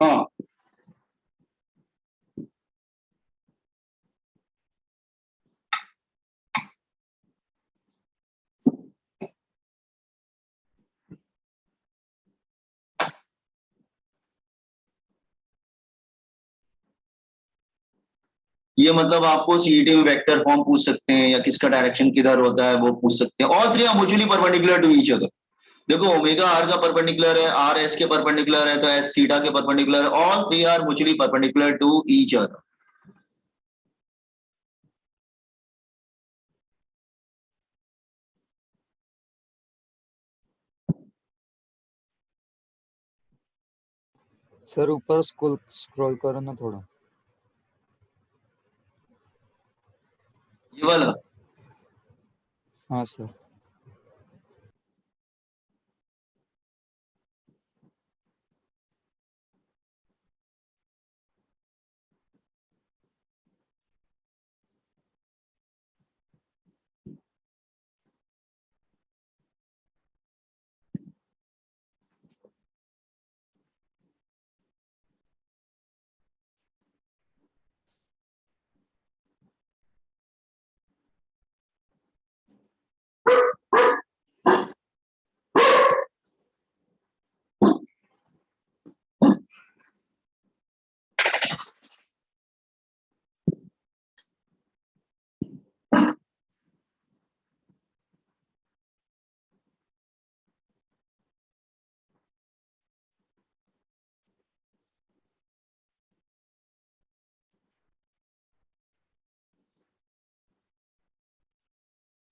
हाँ ये मतलब आपको सीईटी में वेक्टर फॉर्म पूछ सकते हैं या किसका डायरेक्शन किधर होता है वो पूछ सकते हैं। All three are mutually perpendicular to each other. देखो ओमेगा आर का परपेंडिकुलर है, आर एस के परपेंडिकुलर है, तो एस थीटा के परपेंडिकुलर है। All three are mutually perpendicular to each other. Sir ऊपर स्क्रॉल करो ना थोड़ा। ये वाला हाँ सर।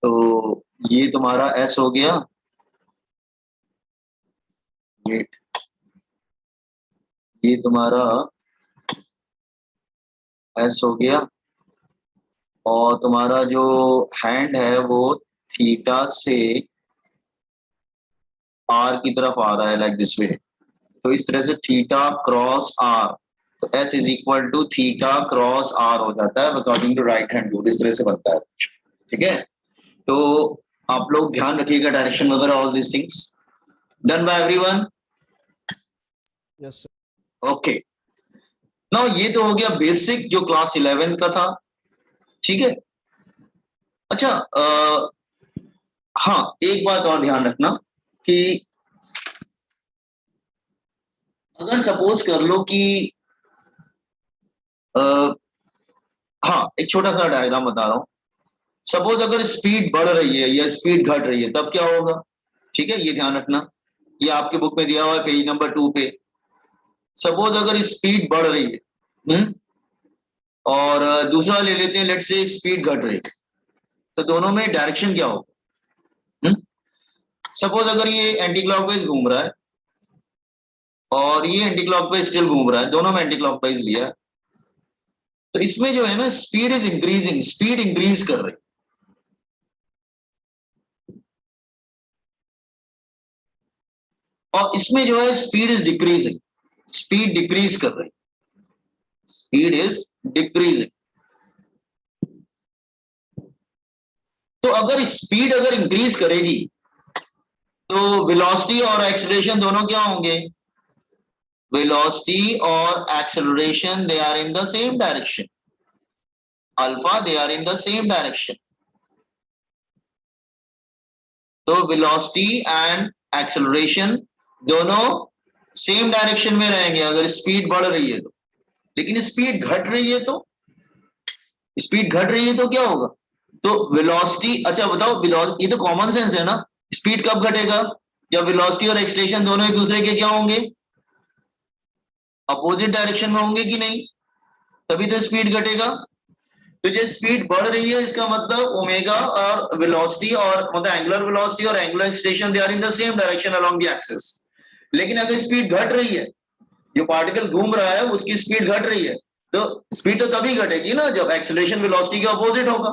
तो ये तुम्हारा एस हो गया, ये तुम्हारा एस हो गया, और तुम्हारा जो हैंड है वो थीटा से आर की तरफ आ रहा है लाइक दिस वे। तो इस तरह से थीटा क्रॉस आर, तो S is equal to theta cross R हो जाता है according to right hand rule. इस तरह से बनता है, ठीक है। तो आप लोग ध्यान रखिएगा डायरेक्शन वगैरह, all this things. Done by everyone? Yes okay. Now ये तो हो गया बेसिक जो क्लास 11 का था, ठीक है। अच्छा हाँ एक बात और ध्यान रखना कि अगर सपोज कर लो कि हाँ एक छोटा सा डायग्राम बता रहा हूं। सपोज अगर स्पीड बढ़ रही है या स्पीड घट रही है तब क्या होगा, ठीक है, ये ध्यान रखना। ये आपके बुक में दिया हुआ है पेज नंबर 2 पे। सपोज अगर स्पीड बढ़ रही है, और दूसरा ले लेते हैं, लेट्स से स्पीड घट रही है, तो दोनों में डायरेक्शन क्या होगा। सपोज अगर ये एंटी क्लॉकवाइज घूम रहा है और ये एंटी क्लॉकवाइज स्टिल घूम रहा है, दोनों में एंटी क्लॉकवाइज लिया है, तो इसमें जो है ना speed is increasing, speed increase कर रही है। और इसमें जो है speed is decreasing, speed decrease कर रही है, स्पीड इज डिक्रीजिंग। तो अगर स्पीड अगर इंक्रीज करेगी तो वेलोसिटी और एक्सेलरेशन दोनों क्या होंगे, वेलोसिटी और acceleration they are in the same direction, alpha they are in the same direction. तो वेलोसिटी एंड एक्सेलरेशन दोनों सेम डायरेक्शन में रहेंगे अगर स्पीड बढ़ रही है तो। लेकिन स्पीड घट रही है तो, स्पीड घट रही है तो क्या होगा, तो वेलोसिटी, अच्छा बताओ वेलोसिटी, ये तो कॉमन सेंस है ना, स्पीड कब घटेगा, जब वेलोसिटी और एक्सेलरेशन दोनों एक दूसरे के क्या होंगे, अपोजिट डायरेक्शन में होंगे कि नहीं, तभी तो स्पीड घटेगा। तो जो स्पीड बढ़ रही है इसका मतलब ओमेगा और वेलोसिटी और मतलब एंगुलर वेलोसिटी और angular acceleration they are in the same direction along the axis. लेकिन अगर स्पीड घट रही है, जो पार्टिकल घूम रहा है उसकी स्पीड घट रही है, तो स्पीड तो तभी घटेगी ना जब एक्सेलरेशन वेलोसिटी के अपोजिट होगा,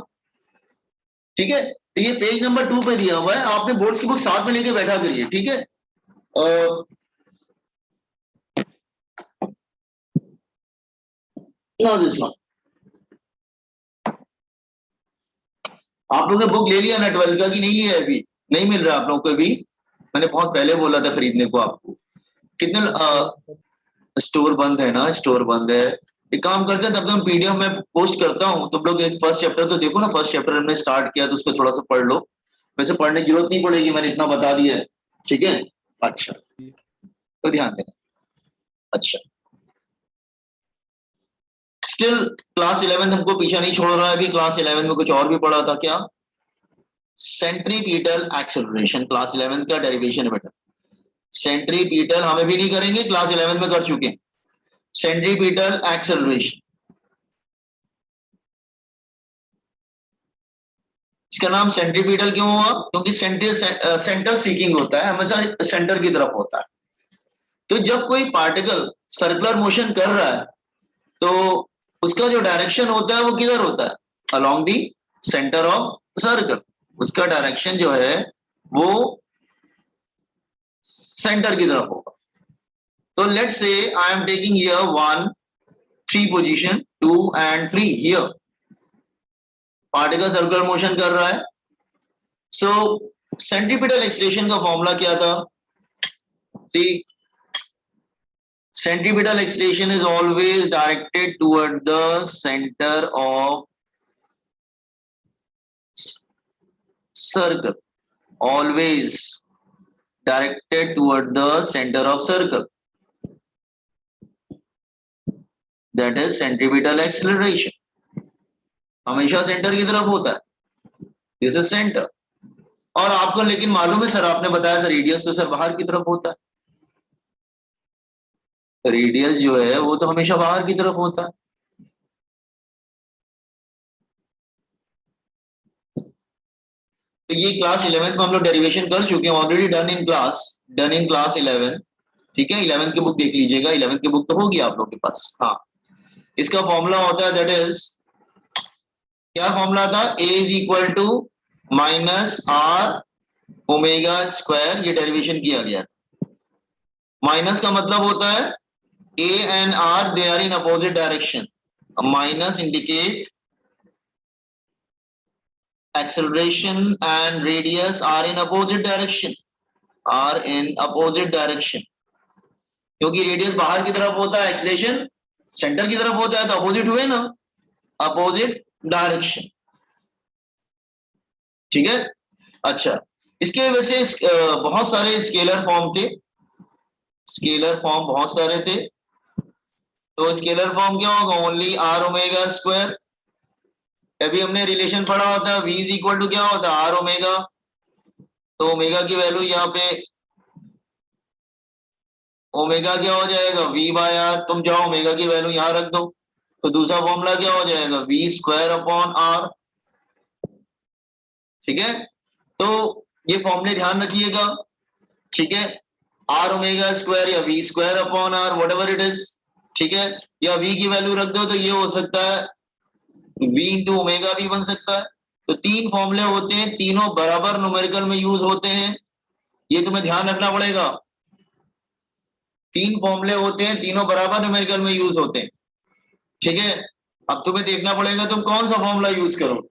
ठीक है। तो ये पेज नंबर 2 पे दिया हुआ है, आपने बोर्ड्स की बुक साथ में लेके बैठा करिए, ठीक है। दिस वन आप लोगों ने बुक ले लिया ना 12 का कि नहीं लिया है अभी, नहीं मिल रहा आप लोगों को अभी, मैंने बहुत पहले बोला था खरीदने को आपको। कितने स्टोर बंद है ना, स्टोर बंद है। एक काम करते हैं, तब तक पीडीएफ में पोस्ट करता हूँ, तुम लोग एक फर्स्ट चैप्टर तो देखो ना, फर्स्ट चैप्टर हमने स्टार्ट किया तो उसको थोड़ा सा पढ़ लो। वैसे पढ़ने की जरूरत नहीं पड़ेगी, मैंने इतना बता दिया है, ठीक है। अच्छा, तो ध्यान देना। अच्छा, स्टिल क्लास 11 हमको पीछा नहीं छोड़ रहा है। अभी क्लास 11 में कुछ और भी पढ़ा था क्या? सेंट्रीपीटल एक्सेलरेशन, क्लास 11 का डेरिवेशन है बेटा। सेंट्रीपीटल हमें भी नहीं करेंगे, क्लास 11 में कर चुके हैं। सेंट्रीपीटल एक्सेलरेशन, इसका नाम सेंट्रीपीटल क्यों हुआ? क्योंकि सेंटर सीकिंग होता है, हमेशा सेंटर की तरफ होता है। तो जब कोई पार्टिकल सर्कुलर मोशन कर रहा है तो उसका जो डायरेक्शन होता है वो किधर होता है? Along the centre of circle. उसका डायरेक्शन जो है वो सेंटर की तरफ होगा। तो let's say I am taking here 1 3 position 2 and 3 here. Particle circular motion कर रहा है। सो सेंट्रीपिटल एक्सीलरेशन का फॉर्मूला क्या था? सी, centripetal acceleration is always directed toward the center of circle, always directed toward the center of circle, that is centripetal acceleration, हमेशा centre की तरफ होता है, दिस इज सेंटर। और आपको लेकिन मालूम है सर, आपने बताया था रेडियस तो सर बाहर की तरफ होता है। रेडियस जो है वो तो हमेशा बाहर की तरफ होता है। तो ये क्लास 11 में हम लोग डेरिवेशन कर चुके हैं, ऑलरेडी डन इन क्लास 11। ठीक है, 11 की बुक देख लीजिएगा, 11 की बुक तो होगी आप लोग के पास। हाँ, इसका फॉर्मूला होता है, दैट इज, क्या फॉर्मूला था? A is equal to minus R omega square, ये डेरिवेशन किया गया। माइनस का मतलब होता है A and R they are in opposite direction. Minus indicate acceleration and radius are in opposite direction, are in opposite direction। क्योंकि radius बाहर की तरफ होता है, एक्सीलरेशन सेंटर की तरफ होता है, तो अपोजिट हुए ना, अपोजिट डायरेक्शन। ठीक है। अच्छा, इसके वजह से बहुत सारे स्केलर फॉर्म थे, स्केलर फॉर्म बहुत सारे थे। तो स्केलर फॉर्म क्या होगा? Only r omega square. अभी हमने रिलेशन पढ़ा होता है, v इज इक्वल टू क्या होता है? R omega. तो ओमेगा की वैल्यू यहाँ पे, ओमेगा क्या हो जाएगा? v by r. तुम जाओ ओमेगा की वैल्यू यहां रख दो, तो दूसरा फॉर्मूला क्या हो जाएगा? v square upon r. ठीक है, तो ये फॉर्मूले ध्यान रखिएगा। ठीक है, आर ओमेगा स्क्वायर या v square upon r, whatever it is. ठीक है, या v की वैल्यू रख दो तो ये हो सकता है v इंटू ओमेगा भी बन सकता है। तो तीन फॉर्मूले होते हैं, तीनों बराबर न्यूमेरिकल में यूज होते हैं, ये तुम्हें ध्यान रखना पड़ेगा। तीन फॉर्मूले होते हैं, तीनों बराबर न्यूमेरिकल में यूज होते हैं। ठीक है, अब तुम्हें देखना पड़ेगा तुम कौन सा फॉर्मूला यूज करो।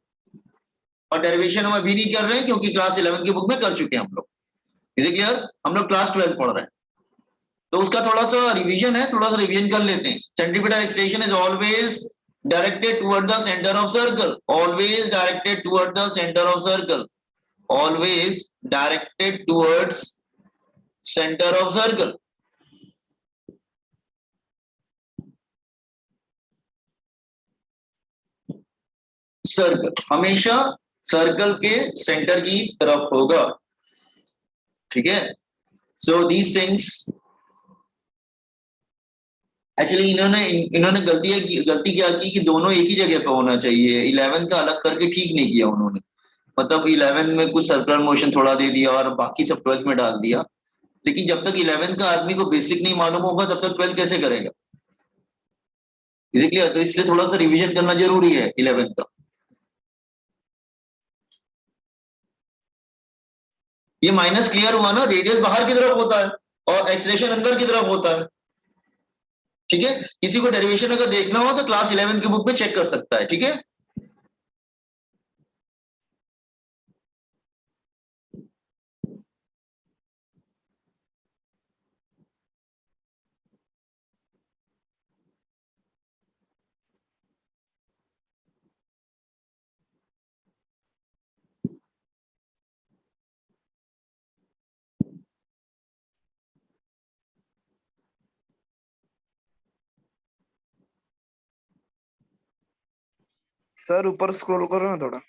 और डेरिवेशन हम अभी नहीं कर रहे हैं क्योंकि क्लास 11 की बुक में कर चुके हैं हम लोग। Is it clear? हम लोग क्लास 12 पढ़ रहे हैं, तो उसका थोड़ा सा रिवीजन है, थोड़ा सा रिवीजन कर लेते हैं। Centripetal acceleration is always directed toward the centre of circle, always directed toward the centre of circle, always directed towards centre of circle. Circle हमेशा सर्कल के सेंटर की तरफ होगा। ठीक है, सो दीज थिंग्स, एक्चुअली इन्होंने गलती क्या की कि दोनों एक ही जगह पे होना चाहिए। 11 का अलग करके ठीक नहीं किया उन्होंने, मतलब 11 में कुछ सर्कुलर मोशन थोड़ा दे दिया और बाकी सब 12 में डाल दिया। लेकिन जब तक 11 का आदमी को बेसिक नहीं मालूम होगा तब तक 12 कैसे करेगा? इसीलिए तो इसलिए थोड़ा सा रिवीजन करना जरूरी है 11 का। ये माइनस क्लियर हुआ ना, रेडियस बाहर की तरफ होता है और एक्सलेशन अंदर की तरफ होता है। ठीक है, किसी को डेरिवेशन अगर देखना हो तो क्लास 11 की बुक में चेक कर सकता है। ठीक है, सर ऊपर स्क्रॉल करो ना थोड़ा।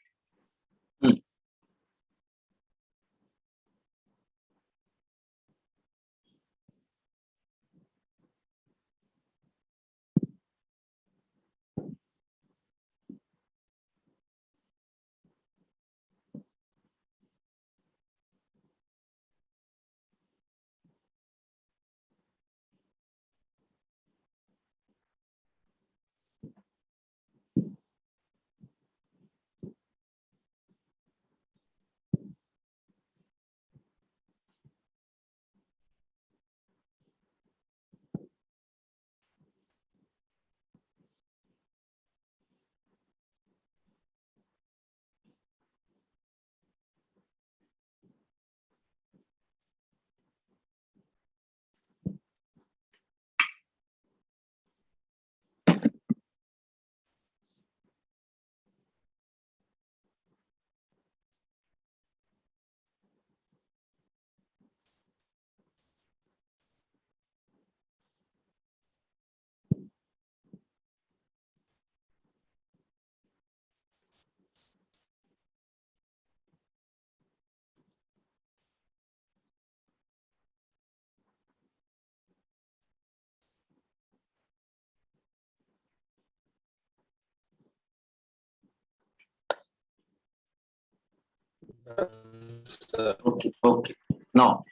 ओके ओके नाउ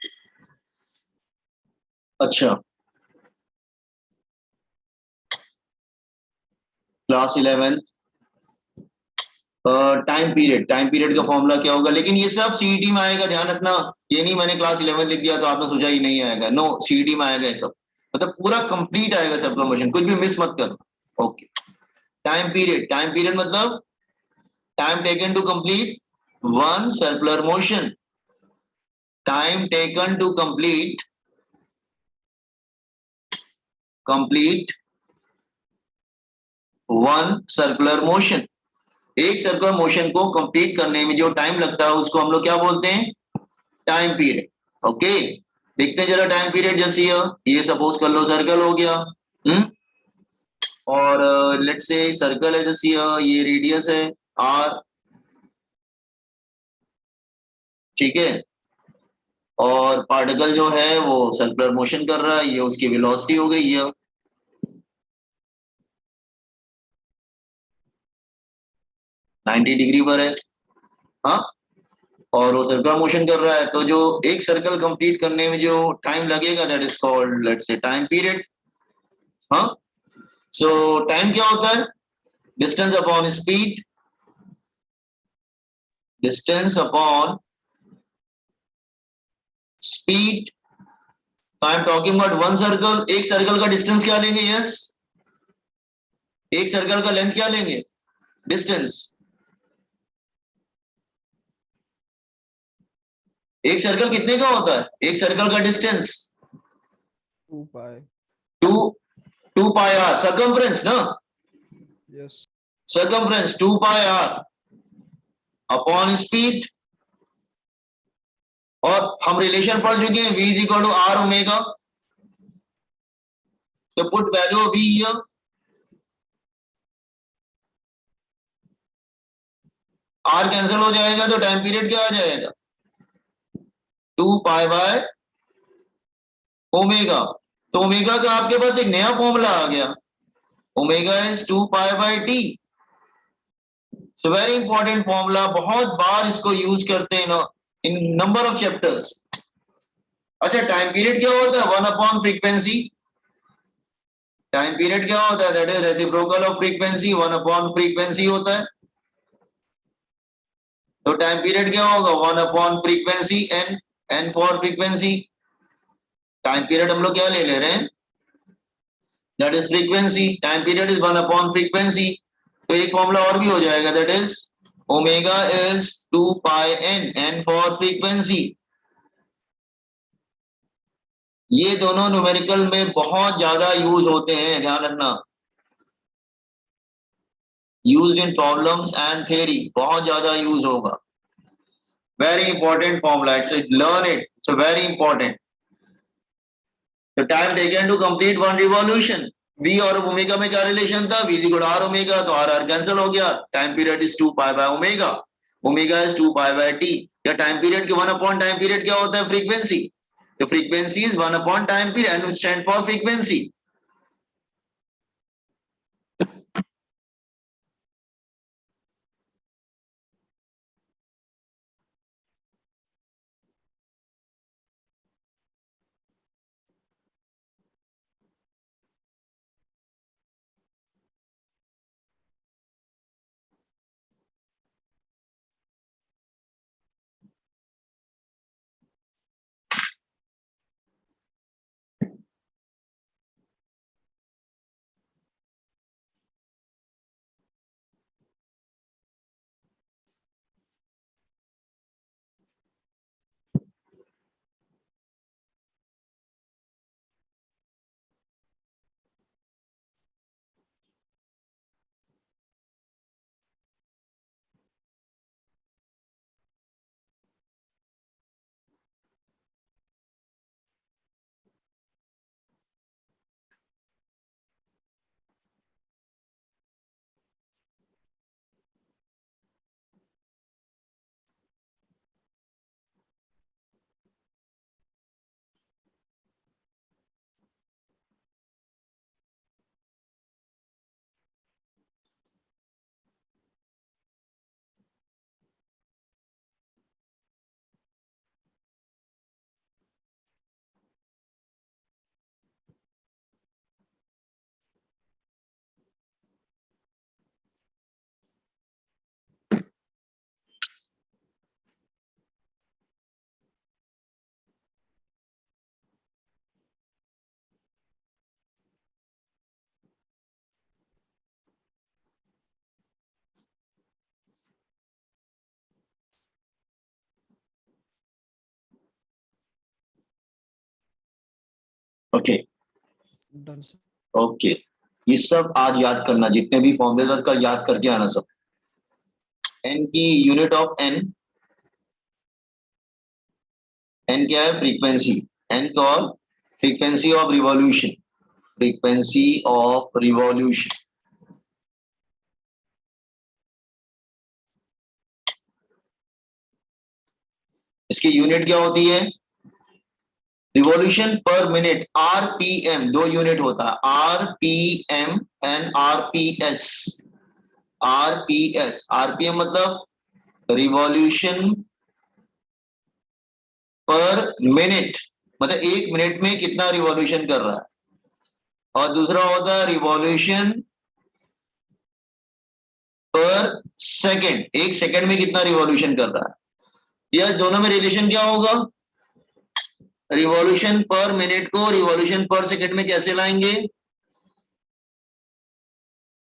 अच्छा क्लास 11 टाइम पीरियड का फॉर्मूला क्या होगा, लेकिन ये सब सीईटी में आएगा, ध्यान रखना। ये नहीं मैंने क्लास 11 लिख दिया तो आपने सोचा ही नहीं आएगा, नो, सीईटी में आएगा ये सब, मतलब पूरा कंप्लीट आएगा सर्कुलर मोशन, कुछ भी मिस मत कर। ओके, टाइम पीरियड मतलब time taken to complete one circular motion, time taken to complete one circular motion. एक सर्कुलर मोशन को कंप्लीट करने में जो टाइम लगता है उसको हम लोग क्या बोलते हैं, टाइम पीरियड। ओके, देखते हैं जरा टाइम पीरियड। जैसे ये सपोज कर लो सर्कल हो गया, और लेट्स से सर्कल है, जैसे ये रेडियस है आर, ठीक है, और पार्टिकल जो है वो सर्कुलर मोशन कर रहा है, ये उसकी वेलोसिटी हो गई है। नाइन्टी डिग्री पर है, हाँ, और वो सर्कुलर मोशन कर रहा है, तो जो एक सर्कल कंप्लीट करने में जो टाइम लगेगा that is called let's say time period. हाँ, सो टाइम क्या होता है, distance upon speed, distance upon speed. I am talking about one circle, एक सर्कल का डिस्टेंस क्या लेंगे, यस, एक सर्कल का लेंथ क्या लेंगे, डिस्टेंस। एक सर्कल कितने का होता है, एक सर्कल का distance 2 pi. Two two pi R, circumference ना, Yes. Circumference 2 pi R upon speed. और हम रिलेशन पढ़ चुके हैं, v is equal to R omega, तो put value of v here, R cancel हो जाएगा तो टाइम पीरियड क्या आ जाएगा, 2 पाई बाय ओमेगा। तो ओमेगा का आपके पास एक नया फॉर्मूला आ गया, omega is 2 pi by T. So very important formula, बहुत बार इसको यूज करते हैं इन नंबर ऑफ चैप्टर्स। अच्छा, टाइम पीरियड क्या होता है, 1 अपॉन फ्रीक्वेंसी। टाइम पीरियड क्या होता है, that is reciprocal of frequency, 1 upon frequency होता है। तो टाइम पीरियड क्या होगा, 1 upon frequency, n for frequency. Time period हम लोग क्या ले रहे हैं, that is frequency, time period is 1 upon frequency. तो एक फॉर्मूला और भी हो जाएगा, that is omega is 2 pi n for frequency. ये दोनों न्यूमेरिकल में बहुत ज्यादा यूज होते हैं, ध्यान रखना, used in problems and theory, बहुत ज्यादा यूज होगा। Very important formula, it's learn it, it's very important. The time taken to complete one revolution, V और ओमेगा में क्या रिलेशन था, V गुणा R ओमेगा, तो R कैंसिल हो गया, time period is 2 pi by omega, omega is 2 pi by T, या time period के 1 अपॉन टाइम पीरियड क्या होता है, फ्रीक्वेंसी, तो frequency is 1 upon time period and stand for frequency. Okay Done, sir. Okay, ये सब आज याद करना, जितने भी फॉर्मूले कल याद करके आना सब। एन की यूनिट ऑफ एन, एन क्या है, फ्रीक्वेंसी, एन का और frequency of revolution, frequency of revolution, इसकी यूनिट क्या होती है, रिवॉल्यूशन पर मिनट, आरपीएम, दो यूनिट होता है, RPM and RPS, RPS, RPM मतलब रिवॉल्यूशन पर मिनट, मतलब एक मिनट में कितना रिवॉल्यूशन कर रहा है, और दूसरा होता है रिवॉल्यूशन पर सेकंड, एक सेकंड में कितना रिवॉल्यूशन कर रहा है। यह दोनों में रिलेशन क्या होगा, रिवॉल्यूशन पर मिनट को रिवॉल्यूशन पर सेकंड में कैसे लाएंगे,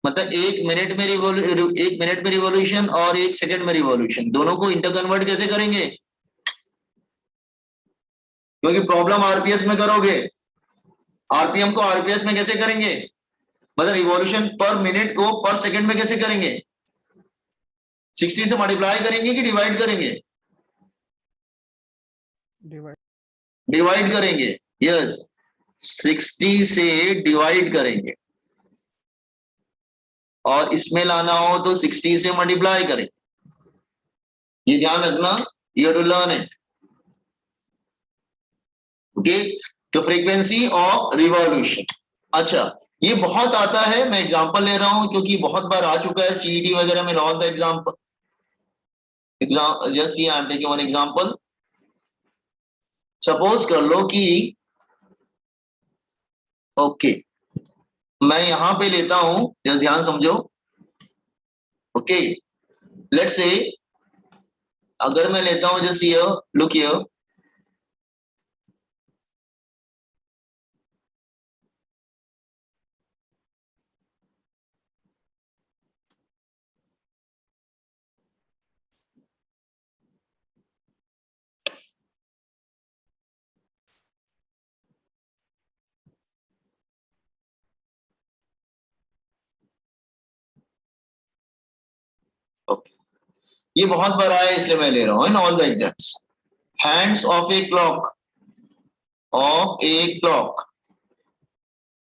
मतलब एक मिनट में रिवॉल्यूशन और एक सेकंड में रिवॉल्यूशन, दोनों को इंटर कन्वर्ट कैसे करेंगे, क्योंकि प्रॉब्लम आरपीएस में करोगे, आरपीएम को आरपीएस में कैसे करेंगे, मतलब रिवॉल्यूशन पर मिनट को पर सेकंड में कैसे करेंगे, 60 से मल्टीप्लाई करेंगे कि डिवाइड करेंगे, Divide. डिवाइड करेंगे, यस, 60 से डिवाइड करेंगे, और इसमें लाना हो तो 60 से मल्टीप्लाई करें, ये ध्यान रखना, you to learn it, okay. तो फ्रीक्वेंसी ऑफ रिवॉल्यूशन, अच्छा ये बहुत आता है, मैं एग्जांपल ले रहा हूं क्योंकि बहुत बार आ चुका है सीईटी वगैरह में, all the example, just I am taking one example, suppose कर लो कि ओके, मैं यहां पे लेता हूं, जरा ध्यान समझो, ओके, लेट्स से अगर मैं लेता हूं just here, look here, okay, ये बहुत बार आया इसलिए मैं ले रहा हूं in all the exams, hands of a clock,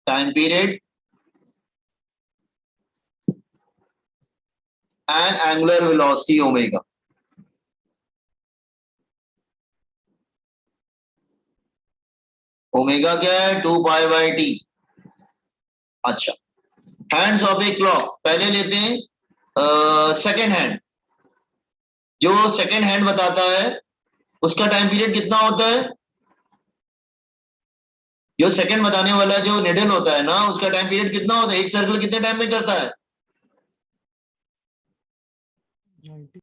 time period and angular velocity omega. Omega क्या है? 2 पाई बाय टी। अच्छा, हैंड्स ऑफ ए क्लॉक पहले लेते हैं सेकेंड हैंड। जो सेकेंड हैंड बताता है उसका टाइम पीरियड कितना होता है? जो सेकंड बताने वाला जो निडल होता है ना, उसका टाइम पीरियड कितना होता है? एक सर्कल कितने टाइम में करता है? 90.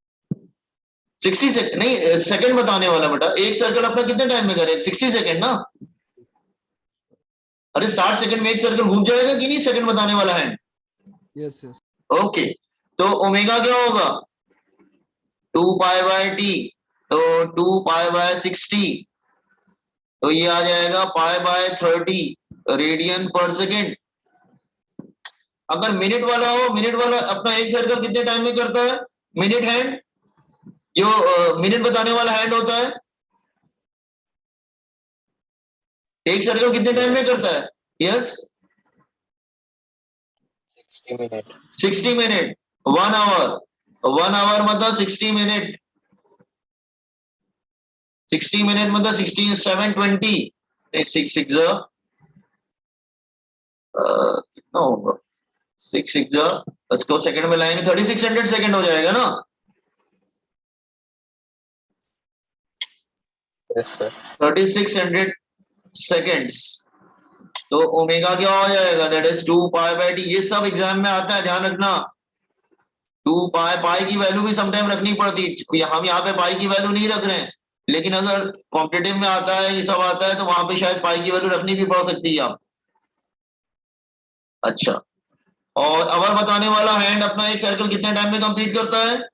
60 सेकंड नहीं, सेकंड बताने वाला बेटा, एक सर्कल अपना कितने टाइम में करे? 60 सेकंड ना। अरे 60 सेकंड में एक सर्कल घूम जाएगा कि नहीं सेकंड बताने वाला है? Yes, yes. ओके, तो ओमेगा क्या होगा? 2 पाई बाय टी, तो 2 पाई बाय 60, तो ये आ जाएगा पाई बाय 30 रेडियन पर सेकेंड। अगर मिनट वाला हो, मिनट वाला अपना एक सर्कल कितने टाइम में करता है? मिनट हैंड, जो मिनट बताने वाला हैंड होता है, एक सर्कल कितने टाइम में करता है? Yes, 60 minute. 60 minute. 1 hour, 1 hour मतलब 60 मिनट। 60 मिनट मतलब 16 720, 6 6 कितना होगा? 6 6 इसको सेकंड में लाएंगे 3600 सेकंड हो जाएगा ना। Yes sir. 3600 सेकेंड्स। तो ओमेगा क्या हो जाएगा? That is 2 pi by T. ये सब एग्जाम में आता है, ध्यान रखना। 2 पाई, पाई की वैल्यू भी समटाइम रखनी पड़ती है, हम यहाँ पे पाई की वैल्यू नहीं रख रहे हैं, लेकिन अगर कॉम्पिटेटिव में आता है, ये सब आता है, तो वहां पे शायद पाई की वैल्यू रखनी भी पड़ सकती है आप। अच्छा, और अवर बताने वाला हैंड अपना एक सर्कल कितने टाइम में कंप्लीट करता है?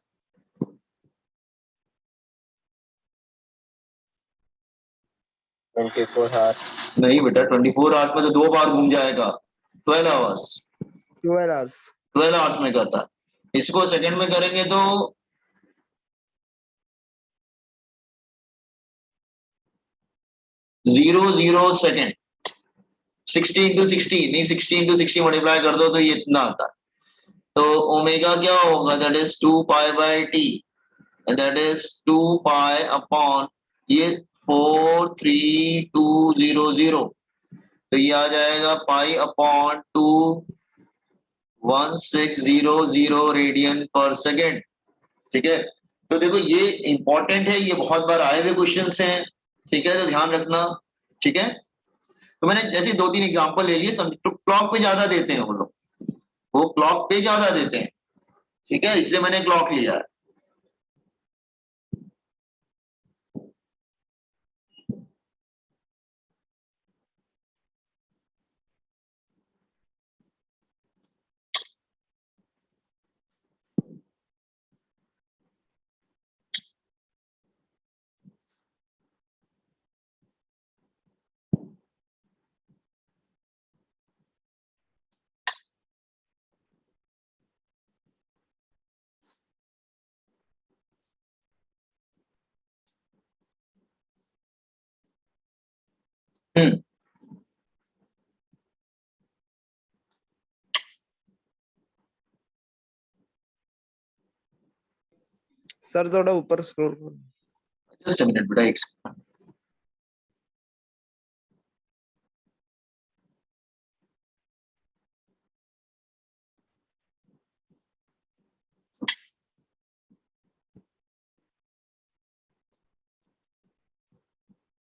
Twenty four hours. नहीं बेटा, 24 आवर्स में तो 2 बार घूम जाएगा। 12 आवर्स, 12 आवर्स। 12 आवर्स में करता है। इसको सेकंड में करेंगे तो 00 सेकेंड। 60 इंटू 60 नहीं, 60 इंटू 60 मल्टीप्लाई कर दो तो ये इतना आता है। तो ओमेगा क्या होगा? That is 2 pi by T, that is 2 pi upon ये 43200, तो ये आ जाएगा पाई अपॉन 21600 रेडियन पर सेकेंड। ठीक है, तो देखो ये इंपॉर्टेंट है, ये बहुत बार आए हुए क्वेश्चंस हैं। ठीक है, तो ध्यान रखना। ठीक है, तो मैंने जैसे 2 3 एग्जांपल ले लिए, तो क्लॉक पे ज्यादा देते हैं वो लोग, वो क्लॉक पे ज्यादा देते हैं। ठीक है, इसलिए मैंने क्लॉक लिया है। हम्म, सर थोड़ा ऊपर स्क्रॉल करो। जस्ट अ मिनट बेटा, एक second।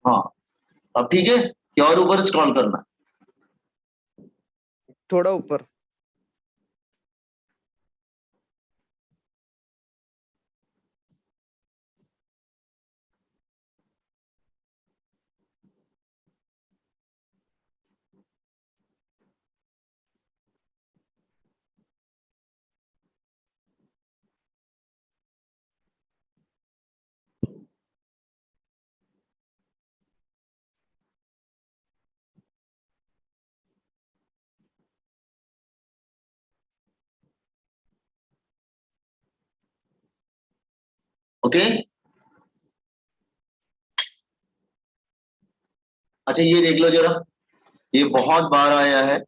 हाँ, अब ठीक है, क्या और ऊपर स्क्रॉल करना? थोड़ा ऊपर। ओके, अच्छा ये देख लो जरा, ये बहुत बार आया है।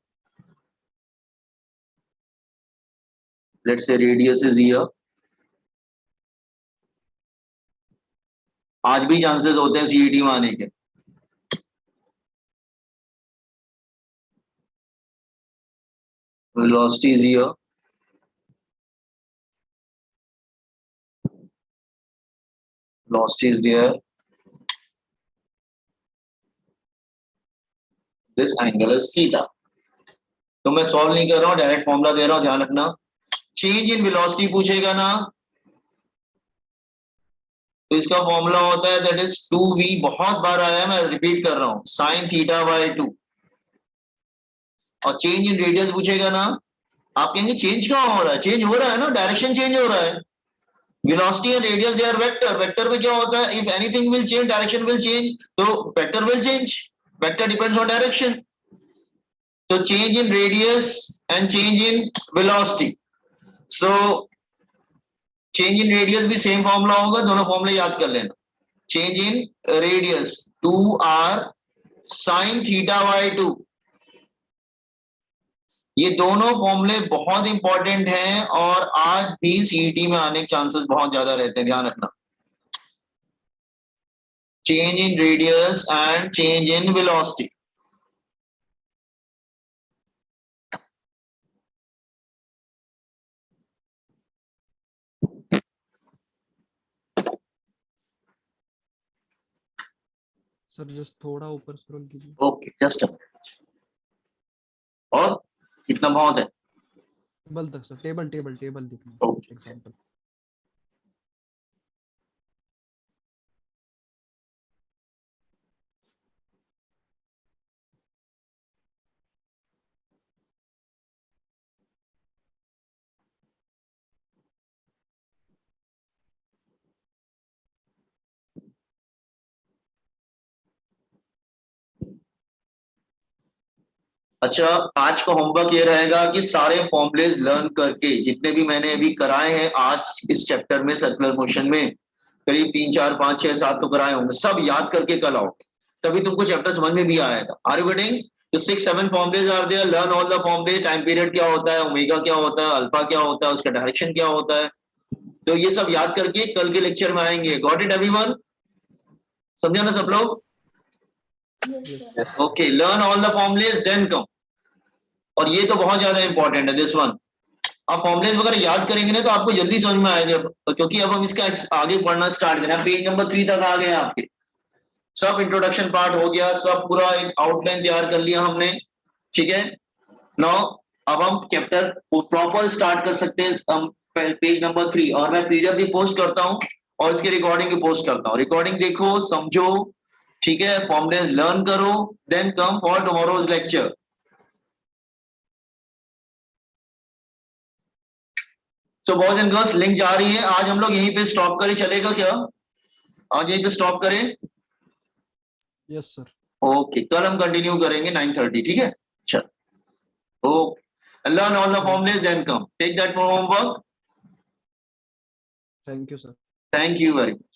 Let's say radius is here, आज भी चांसेस होते हैं सीईटी में आने के। Velocity is here, velocity is there, this angle is theta। तो मैं सॉल्व नहीं कर रहा हूं, डायरेक्ट फॉर्मूला दे रहा हूं, ध्यान रखना। चेंज इन वेलोसिटी पूछेगा ना, तो इसका फॉर्मूला होता है दैट इज 2v, बहुत बार आया है, मैं रिपीट कर रहा हूं, sin थीटा बाय 2। और चेंज इन रेडियस पूछेगा ना, आप कहेंगे चेंज कहां हो रहा है, चेंज हो रहा है ना, डायरेक्शन चेंज हो रहा है। Velocity and radius they are vector, vector में क्या होता है, if anything will change direction will change, तो vector will change, vector depends on direction. तो change in radius and change in velocity, so change in radius भी same formula होगा, दोनों फॉर्मूले याद कर लेना। Change in radius 2r sin theta by 2, ये दोनों फॉर्मूले बहुत इंपॉर्टेंट हैं और आज भी सीईटी में आने के चांसेस बहुत ज्यादा रहते हैं, ध्यान रखना। Change in radius and change in velocity. Sir just थोड़ा ऊपर स्क्रॉल कीजिए। ओके, जस्ट और कितना बहुत है, टेबल तक सर, टेबल टेबल टेबल दिखना Okay. एग्जांपल। अच्छा, आज का होमवर्क ये रहेगा कि सारे फॉर्मुलेज लर्न करके, जितने भी मैंने अभी कराए हैं आज इस चैप्टर में, सर्कुलर मोशन में करीब 3 4 5 6 7 तो कराए होंगे, सब याद करके कल आओ, तभी तुमको चैप्टर समझ में भी आएगा। Are you getting? तो 6 7 formulas are there, learn all the फॉर्मुले, टाइम पीरियड क्या होता है, ओमेगा क्या होता है, अल्फा क्या होता है, उसका डायरेक्शन क्या होता है, तो ये सब याद करके कल के लेक्चर में आएंगे। Got it everyone? समझा ना सब लोग? Yes. Okay, learn all the formulas then come. और ये तो बहुत ज्यादा इंपॉर्टेंट है दिस वन। आप फॉर्मुलेज वगैरह याद करेंगे ना तो आपको जल्दी समझ में आएगा, क्योंकि अब हम इसका आगे पढ़ना स्टार्ट करें। पेज नंबर 3 तक आ गए हैं आपके, सब इंट्रोडक्शन पार्ट हो गया, सब पूरा एक आउटलाइन तैयार कर लिया हमने, ठीक है। नाउ अब हम चैप्टर प्रॉपर स्टार्ट कर सकते हैं, हम पेज नंबर 3, और मैं पीडीएफ भी पोस्ट करता हूँ और इसकी रिकॉर्डिंग भी पोस्ट करता हूँ। रिकॉर्डिंग देखो, समझो, ठीक है, फॉर्मुलेज लर्न करो, then come for tomorrow's lecture. So boys and girls, link जा रही है। आज हम लोग यहीं पे स्टॉप करें, चलेगा क्या? आज यहीं पे स्टॉप करें? Yes sir. ओके, कल हम कंटिन्यू करेंगे 9:30, ठीक है। चल okay, learn all the formulas then come, take that for homework. Thank you sir. Thank you very much.